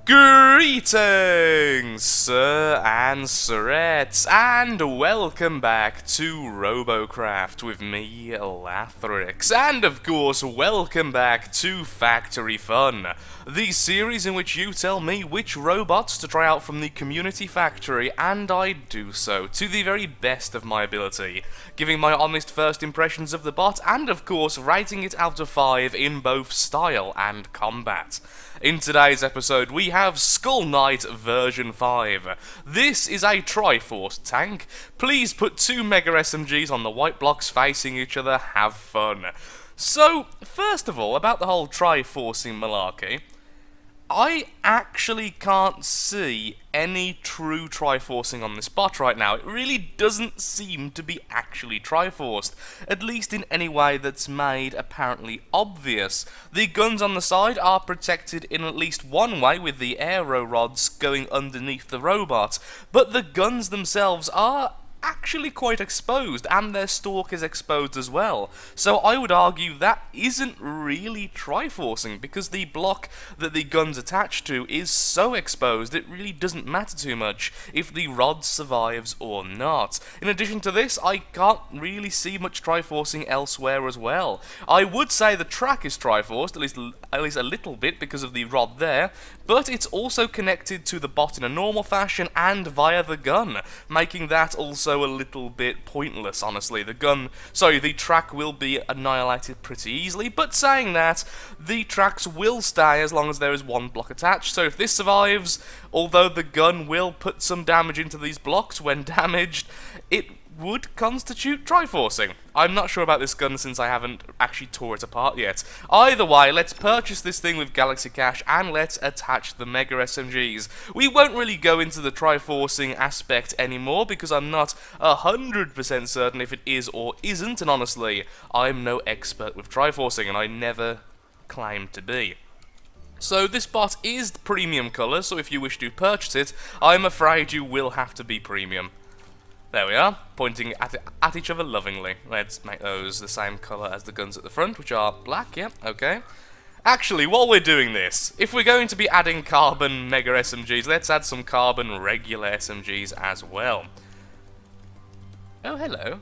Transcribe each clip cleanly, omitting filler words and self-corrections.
Greetings, sir and sirettes, and welcome back to Robocraft with me, Lathrix, and of course, welcome back to Factory Fun, the series in which you tell me which robots to try out from the community factory, and I do so to the very best of my ability, giving my honest first impressions of the bot, and of course, rating it out of 5 in both style and combat. In today's episode, we have Skull Knight version 5. This is a Triforce tank. Please put 2 Mega SMGs on the white blocks facing each other. Have fun. So, first of all, about the whole Triforcing malarkey, I actually can't see any true Triforcing on this bot right now. It really doesn't seem to be actually Triforced, at least in any way that's made apparently obvious. The guns on the side are protected in at least one way with the aero rods going underneath the robot, but the guns themselves are actually quite exposed, and their stalk is exposed as well. So I would argue that isn't really Triforcing, because the block that the gun's attached to is so exposed it really doesn't matter too much if the rod survives or not. In addition to this, I can't really see much Triforcing elsewhere as well. I would say the track is Triforced, at least a little bit because of the rod there, but it's also connected to the bot in a normal fashion and via the gun, making that also a little bit pointless, honestly. The track will be annihilated pretty easily, but saying that, the tracks will stay as long as there is one block attached, so if this survives, although the gun will put some damage into these blocks when damaged, it would constitute Triforcing. I'm not sure about this gun since I haven't actually tore it apart yet. Either way, let's purchase this thing with Galaxy Cash and let's attach the Mega SMGs. We won't really go into the Triforcing aspect anymore because I'm not 100% certain if it is or isn't, and honestly, I'm no expert with Triforcing and I never claim to be. So this bot is premium colour, so if you wish to purchase it, I'm afraid you will have to be premium. There we are, pointing at each other lovingly. Let's make those the same colour as the guns at the front, which are black, yeah, okay. Actually, while we're doing this, if we're going to be adding carbon Mega SMGs, let's add some carbon regular SMGs as well. Oh, hello.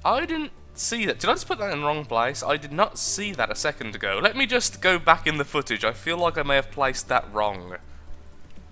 I didn't see that. Did I just put that in the wrong place? I did not see that a second ago. Let me just go back in the footage. I feel like I may have placed that wrong.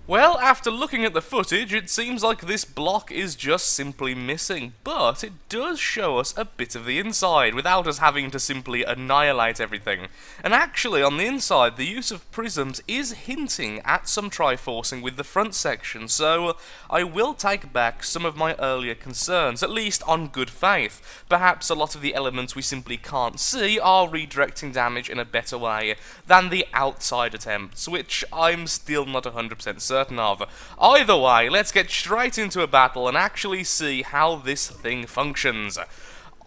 Well, after looking at the footage, it seems like this block is just simply missing, but it does show us a bit of the inside, without us having to simply annihilate everything. And actually, on the inside, the use of prisms is hinting at some Triforcing with the front section, so I will take back some of my earlier concerns, at least on good faith. Perhaps a lot of the elements we simply can't see are redirecting damage in a better way than the outside attempts, which I'm still not 100% certain of. Either way, let's get straight into a battle and actually see how this thing functions.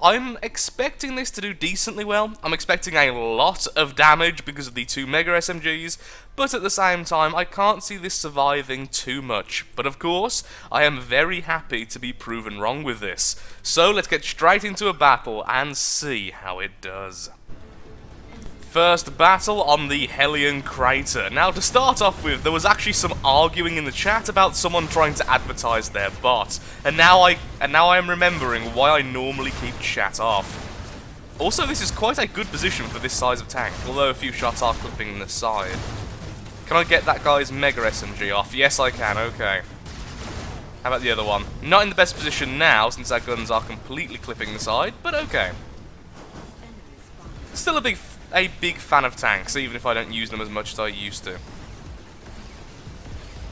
I'm expecting this to do decently well. I'm expecting a lot of damage because of the 2 Mega SMGs, but at the same time, I can't see this surviving too much. But of course, I am very happy to be proven wrong with this. So let's get straight into a battle and see how it does. First battle on the Hellion Crater. Now, to start off with, there was actually some arguing in the chat about someone trying to advertise their bot, and now I am remembering why I normally keep chat off. Also, this is quite a good position for this size of tank, although a few shots are clipping the side. Can I get that guy's Mega SMG off? Yes, I can. Okay. How about the other one? Not in the best position now, since our guns are completely clipping the side, but okay. Still a big fan of tanks, even if I don't use them as much as I used to.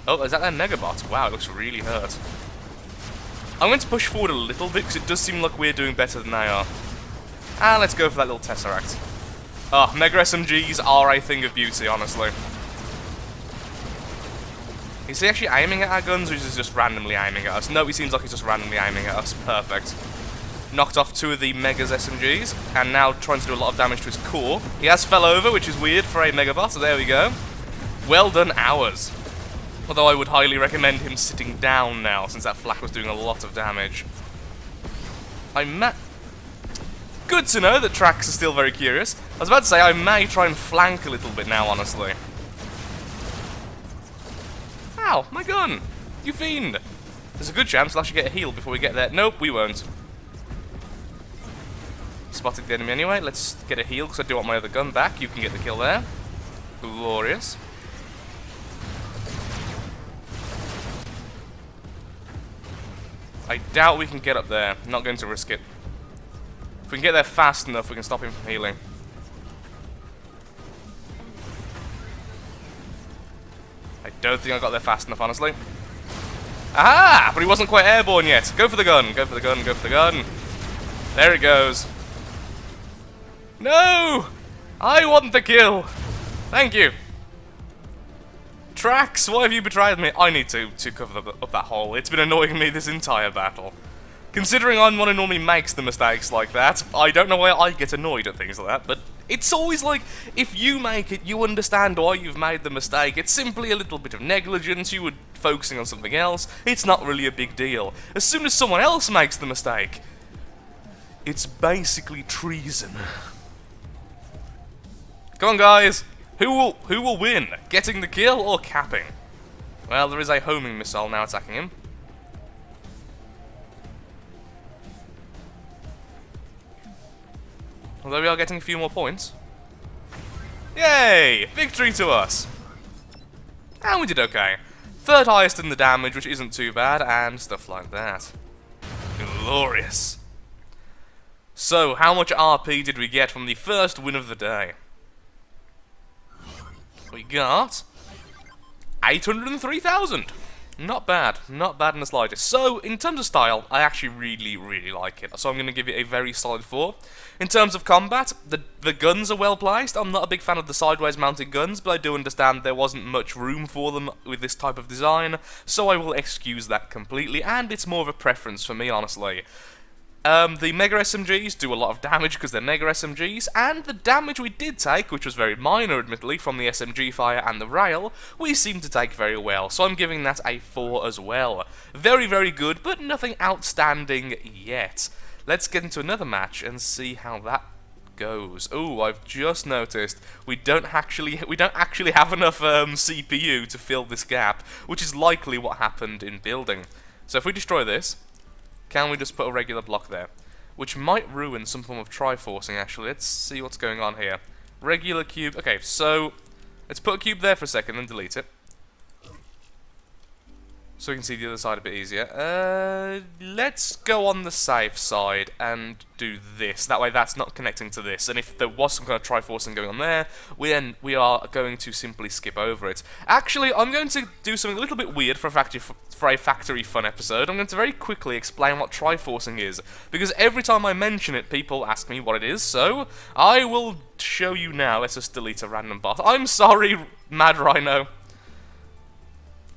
Oh, is that their Megabot? Wow, it looks really hurt. I'm going to push forward a little bit, because it does seem like we're doing better than they are. And let's go for that little Tesseract. Oh, Mega SMGs are a thing of beauty, honestly. Is he actually aiming at our guns, or is he just randomly aiming at us? No, he seems like he's just randomly aiming at us. Perfect. Knocked off 2 of the Mega's SMGs, and now trying to do a lot of damage to his core. He has fell over, which is weird for a Megabot, so there we go. Well done, ours. Although I would highly recommend him sitting down now, since that flak was doing a lot of damage. Good to know that Trax is still very curious. I was about to say, I may try and flank a little bit now, honestly. Ow! My gun! You fiend! There's a good chance we'll actually get a heal before we get there. Nope, we won't. Spotted the enemy anyway. Let's get a heal because I do want my other gun back. You can get the kill there. Glorious. I doubt we can get up there. I'm not going to risk it. If we can get there fast enough, we can stop him from healing. I don't think I got there fast enough, honestly. Aha! But he wasn't quite airborne yet. Go for the gun. Go for the gun. Go for the gun. There it goes. No! I want the kill. Thank you. Trax, why have you betrayed me? I need to cover up that hole. It's been annoying me this entire battle. Considering I'm one who normally makes the mistakes like that, I don't know why I get annoyed at things like that, but it's always like, if you make it, you understand why you've made the mistake. It's simply a little bit of negligence, you were focusing on something else, it's not really a big deal. As soon as someone else makes the mistake, it's basically treason. Come on, guys! Who will win? Getting the kill or capping? Well, there is a homing missile now attacking him. Although we are getting a few more points. Yay! Victory to us! And we did okay. Third highest in the damage, which isn't too bad, and stuff like that. Glorious. So, how much RP did we get from the first win of the day? We got 803,000. Not bad. Not bad in the slightest. So, in terms of style, I actually really like it. So I'm going to give it a very solid 4. In terms of combat, the guns are well placed. I'm not a big fan of the sideways mounted guns, but I do understand there wasn't much room for them with this type of design, so I will excuse that completely, and it's more of a preference for me, honestly. The Mega SMGs do a lot of damage because they're Mega SMGs, and the damage we did take, which was very minor admittedly, from the SMG fire and the rail, we seem to take very well, so I'm giving that a 4 as well. Very good, but nothing outstanding yet. Let's get into another match and see how that goes. Oh, I've just noticed we don't actually have enough CPU to fill this gap, which is likely what happened in building. So if we destroy this, can we just put a regular block there? Which might ruin some form of triforcing, actually. Let's see what's going on here. Regular cube. Okay, so let's put a cube there for a second and delete it. So we can see the other side a bit easier. Let's go on the safe side and do this. That way that's not connecting to this. And if there was some kind of triforcing going on there, we are going to simply skip over it. Actually, I'm going to do something a little bit weird for a factory fun episode. I'm going to very quickly explain what triforcing is, because every time I mention it, people ask me what it is, so I will show you now. Let's just delete a random bot. I'm sorry, Mad Rhino.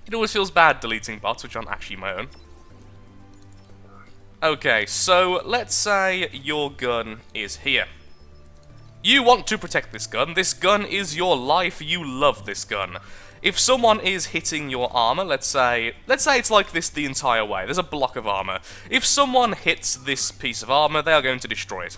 It always feels bad deleting bots, which aren't actually my own. Okay, so let's say your gun is here. You want to protect this gun. This gun is your life. You love this gun. If someone is hitting your armor, let's say it's like this the entire way. There's a block of armor. If someone hits this piece of armor, they are going to destroy it.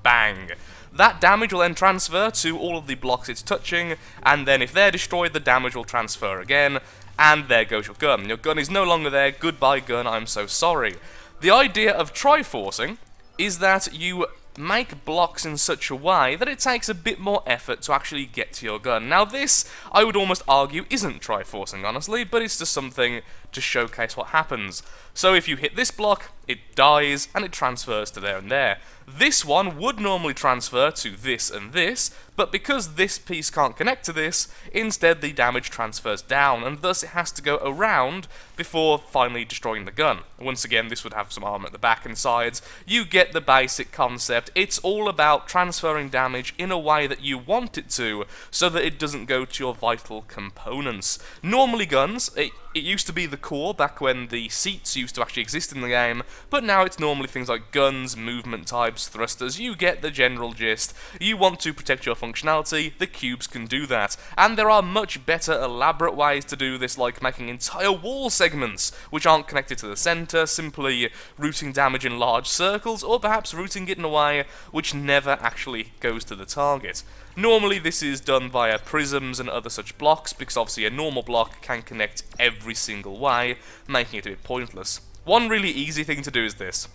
Bang. That damage will then transfer to all of the blocks it's touching, and then if they're destroyed, the damage will transfer again, and there goes your gun. Your gun is no longer there. Goodbye, gun. I'm so sorry. The idea of triforcing is that you make blocks in such a way that it takes a bit more effort to actually get to your gun. Now this, I would almost argue, isn't triforcing, honestly, but it's just something to showcase what happens. So if you hit this block, it dies, and it transfers to there and there. This one would normally transfer to this and this, but because this piece can't connect to this, instead the damage transfers down, and thus it has to go around before finally destroying the gun. Once again, this would have some armor at the back and sides. You get the basic concept. It's all about transferring damage in a way that you want it to, so that it doesn't go to your vital components. Normally guns, it used to be the core back when the seats used to actually exist in the game, but now it's normally things like guns, movement types, thrusters. You get the general gist. You want to protect your functionality, the cubes can do that. And there are much better elaborate ways to do this, like making entire wall segments which aren't connected to the center, simply routing damage in large circles, or perhaps routing it in a way which never actually goes to the target. Normally this is done via prisms and other such blocks, because obviously a normal block can connect every single way, making it a bit pointless. One really easy thing to do is this.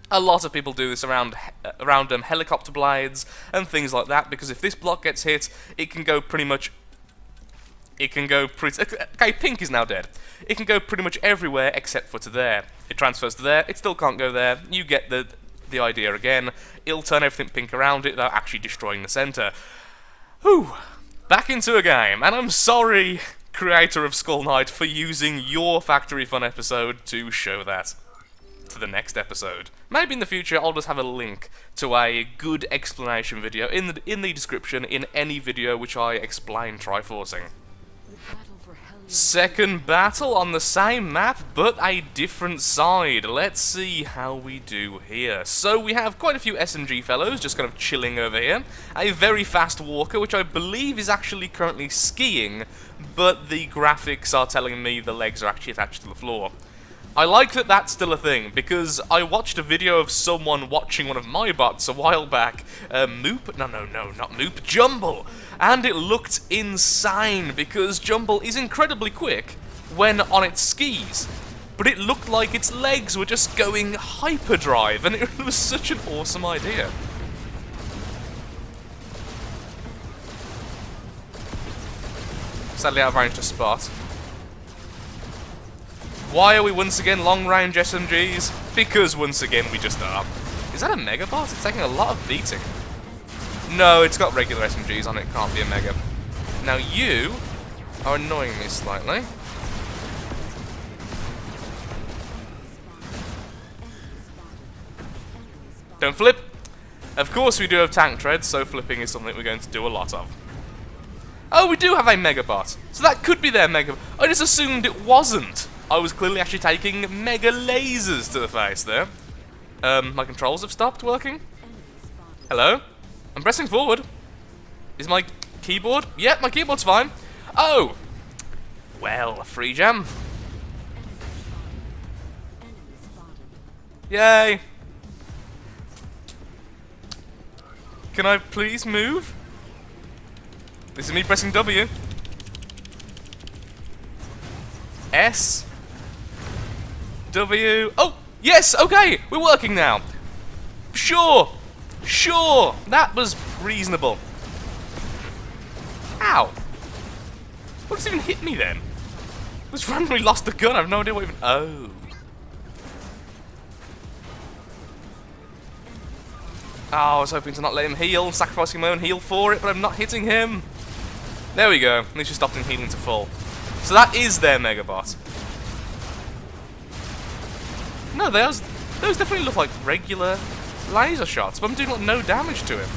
A lot of people do this around helicopter blades and things like that, because if this block gets hit, it can go pretty much... Okay, pink is now dead. It can go pretty much everywhere except for to there. It transfers to there, it still can't go there. You get the idea again. It'll turn everything pink around it without actually destroying the center. Whew. Back into a game, and I'm sorry, creator of Skull Knight, for using your Factory Fun episode to show that to the next episode. Maybe in the future I'll just have a link to a good explanation video in the description in any video which I explain Triforcing. Second battle on the same map, but a different side. Let's see how we do here. So we have quite a few SMG fellows just kind of chilling over here. A very fast walker, which I believe is actually currently skiing, but the graphics are telling me the legs are actually attached to the floor. I like that that's still a thing, because I watched a video of someone watching one of my bots a while back, Jumble, and it looked insane, because Jumble is incredibly quick when on its skis, but it looked like its legs were just going hyperdrive, and it was such an awesome idea. Sadly out of range to spot. Why are we once again long-range SMGs? Because once again we just are. Is that a Mega Bot? It's taking a lot of beating. No, it's got regular SMGs on it, can't be a Mega. Now you are annoying me slightly. Don't flip! Of course we do have tank treads, so flipping is something we're going to do a lot of. Oh, we do have a Mega Bot! So that could be their Mega Bot. I just assumed it wasn't. I was clearly actually taking mega lasers to the face there. My controls have stopped working. Hello? I'm pressing forward. Is my keyboard? Yep, my keyboard's fine. Oh! Well, free jam. Yay! Can I please move? This is me pressing W. S. W. Oh, yes, okay, we're working now. Sure, that was reasonable. Ow. What just even hit me then? I just randomly lost the gun, I have no idea what even... Oh. Oh, I was hoping to not let him heal, sacrificing my own heal for it, but I'm not hitting him. There we go, at least you stopped him healing to full. So that is their Mega Bot. No, those definitely look like regular laser shots, but I'm doing like no damage to him.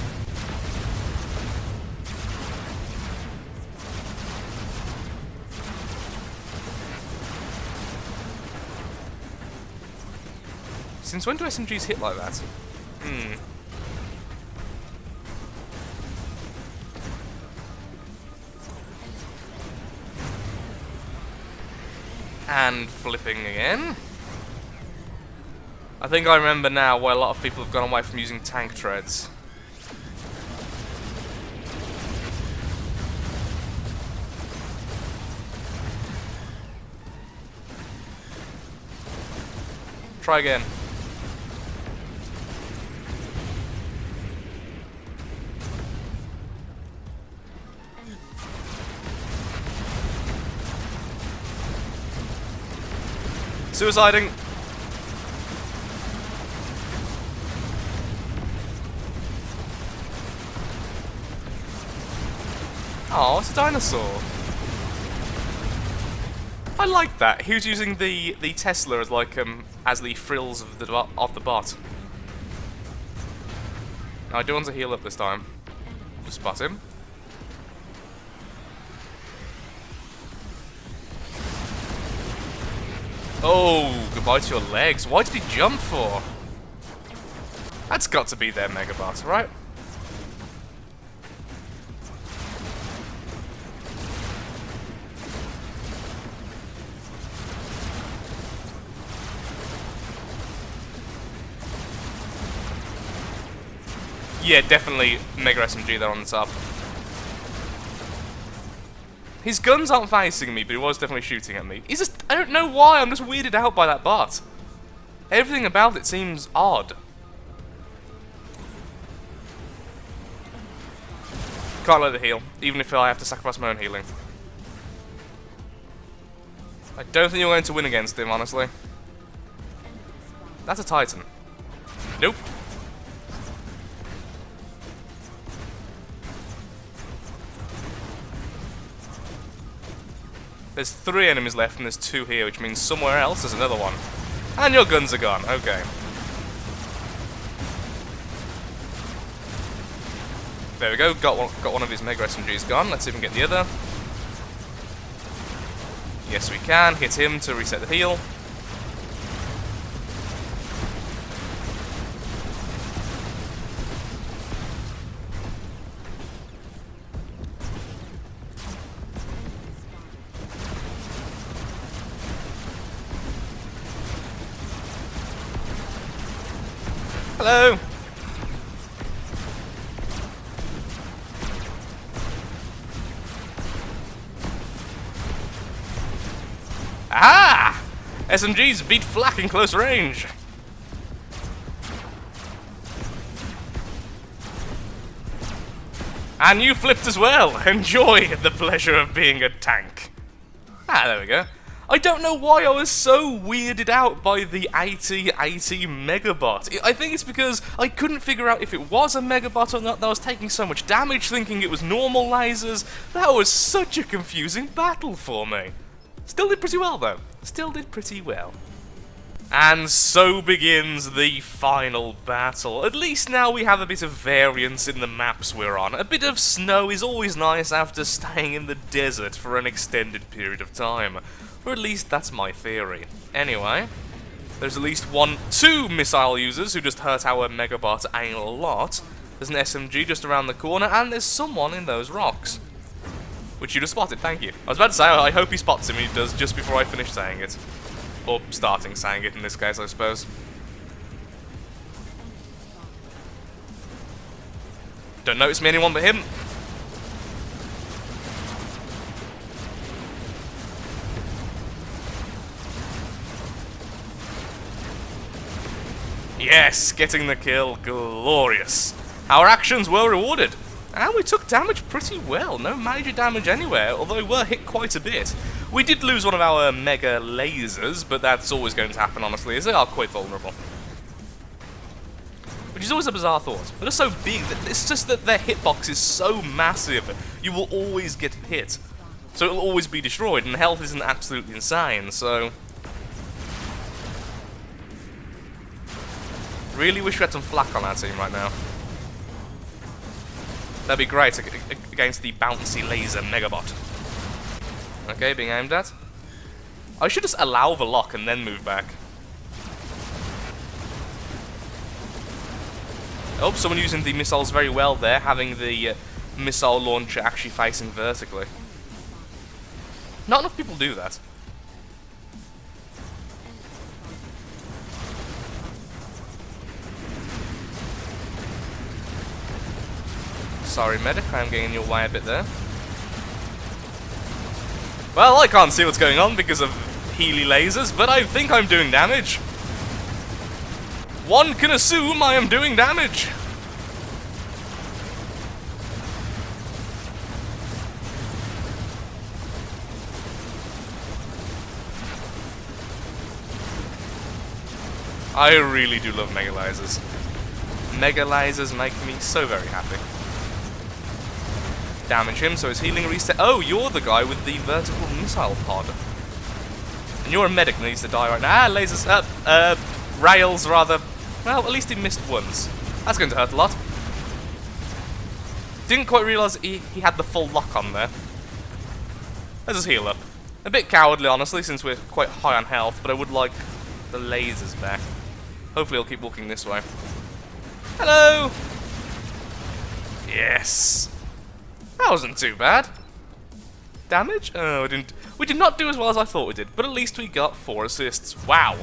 Since when do SMGs hit like that? And flipping again. I think I remember now why a lot of people have gone away from using tank treads. Try again. Suiciding. Oh, it's a dinosaur. I like that. He was using the Tesla as like as the frills of the bot. Now I do want to heal up this time. Just spot him. Oh, goodbye to your legs. Why did he jump for? That's got to be their Mega Bot, right? Yeah, definitely Mega SMG there on the top. His guns aren't facing me, but he was definitely shooting at me. He's just, I don't know why, I'm just weirded out by that bot. Everything about it seems odd. Can't let it heal, even if I have to sacrifice my own healing. I don't think you're going to win against him, honestly. That's a Titan. Nope. There's 3 enemies left and there's 2 here, which means somewhere else there's another one. And your guns are gone, okay. There we go, got one of his Mega SMGs gone. Let's see if we can get the other. Yes we can, hit him to reset the heal. Hello! Aha! SMGs beat flak in close range. And you flipped as well. Enjoy the pleasure of being a tank. Ah, there we go. I don't know why I was so weirded out by the 80 Megabot. I think it's because I couldn't figure out if it was a Megabot or not, that I was taking so much damage thinking it was normal lasers. That was such a confusing battle for me. Still did pretty well though. Still did pretty well. And so begins the final battle. At least now we have a bit of variance in the maps we're on. A bit of snow is always nice after staying in the desert for an extended period of time. Or at least that's my theory. Anyway, there's at least 2 missile users who just hurt our Megabot a lot. There's an SMG just around the corner, and there's someone in those rocks. Which you just spotted, thank you. I was about to say, I hope he spots him, he does just before I finish saying it. Or starting saying it in this case, I suppose. Don't notice me anyone but him. Yes, getting the kill, glorious. Our actions were rewarded. And we took damage pretty well, no major damage anywhere, although we were hit quite a bit. We did lose one of our mega lasers, but that's always going to happen, honestly, as they are quite vulnerable. Which is always a bizarre thought. They're so big, it's just that their hitbox is so massive, you will always get hit. So it'll always be destroyed, and health isn't absolutely insane, so... Really wish we had some flak on our team right now. That'd be great against the bouncy laser Megabot. Okay, being aimed at. I should just allow the lock and then move back. Oh, someone using the missiles very well there, having the missile launcher actually facing vertically. Not enough people do that. Sorry, medic, I'm getting in your way a bit there. Well, I can't see what's going on because of Healy lasers, but I think I'm doing damage. One can assume I am doing damage. I really do love Mega lasers. Mega lasers make me so very happy. Damage him, so his healing reset. Oh, you're the guy with the vertical missile pod. And you're a medic that needs to die right now. Ah, lasers, rails rather. Well, at least he missed once. That's going to hurt a lot. Didn't quite realise he had the full lock on there. Let's just heal up. A bit cowardly, honestly, since we're quite high on health, but I would like the lasers back. Hopefully he'll keep walking this way. Hello! Yes! That wasn't too bad. Damage? Oh, we did not do as well as I thought we did, but at least we got 4 assists. Wow.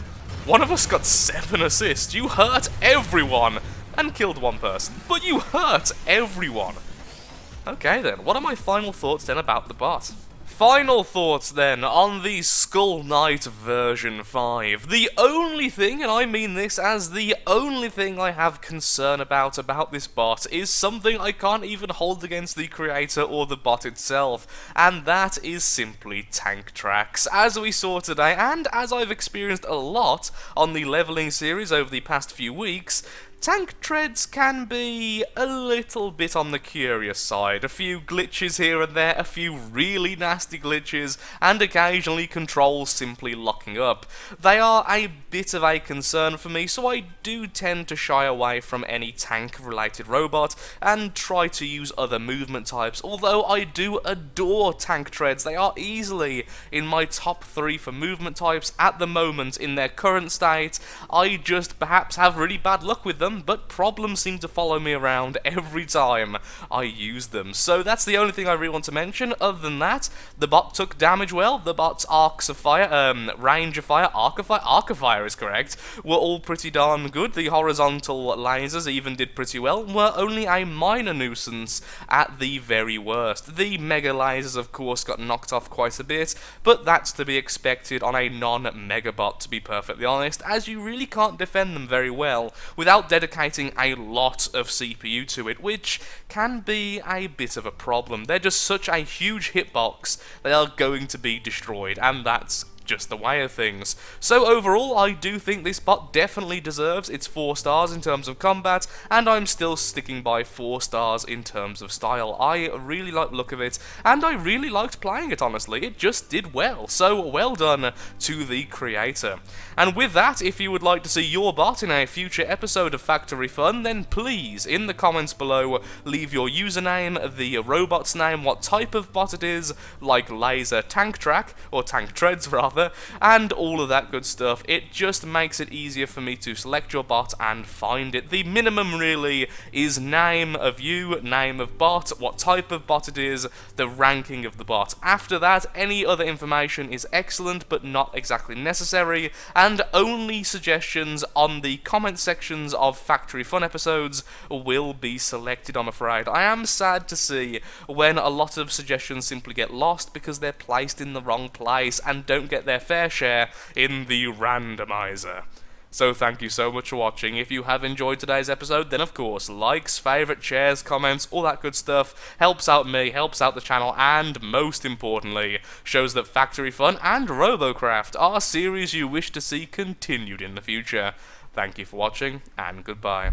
One of us got 7 assists. You hurt everyone. and killed one person, but you hurt everyone. Okay then, what are my final thoughts then about the bot? Final thoughts then on the Skull Knight version 5. The only thing, and I mean this as the only thing I have concern about this bot, is something I can't even hold against the creator or the bot itself, and that is simply tank tracks. As we saw today, and as I've experienced a lot on the leveling series over the past few weeks, tank treads can be a little bit on the curious side. A few glitches here and there, a few really nasty glitches, and occasionally controls simply locking up. They are a bit of a concern for me, so I do tend to shy away from any tank-related robot and try to use other movement types, although I do adore tank treads. They are easily in my top 3 for movement types at the moment in their current state. I just perhaps have really bad luck with them, but problems seem to follow me around every time I use them. So that's the only thing I really want to mention. Other than that, the bot took damage well. The bot's arcs of fire, range of fire, arc of fire is correct, were all pretty darn good. The horizontal lasers even did pretty well, were only a minor nuisance at the very worst. The mega lasers, of course, got knocked off quite a bit, but that's to be expected on a non-mega bot, to be perfectly honest, as you really can't defend them very well without dedicating a lot of CPU to it, which can be a bit of a problem. They're just such a huge hitbox, they are going to be destroyed, and that's just the way of things. So overall, I do think this bot definitely deserves its 4 stars in terms of combat, and I'm still sticking by 4 stars in terms of style. I really like the look of it, and I really liked playing it, honestly. It just did well, so well done to the creator. And with that, if you would like to see your bot in a future episode of Factory Fun, then please, in the comments below, leave your username, the robot's name, what type of bot it is, like laser tank track, or tank treads rather, and all of that good stuff. It just makes it easier for me to select your bot and find it. The minimum really is name of you, name of bot, what type of bot it is, the ranking of the bot. After that, any other information is excellent but not exactly necessary, and only suggestions on the comment sections of Factory Fun episodes will be selected, I'm afraid. I am sad to see when a lot of suggestions simply get lost because they're placed in the wrong place and don't get their fair share in the randomizer. So thank you so much for watching. If you have enjoyed today's episode, then of course, likes, favourite, shares, comments, all that good stuff helps out me, helps out the channel, and most importantly, shows that Factory Fun and Robocraft are series you wish to see continued in the future. Thank you for watching, and goodbye.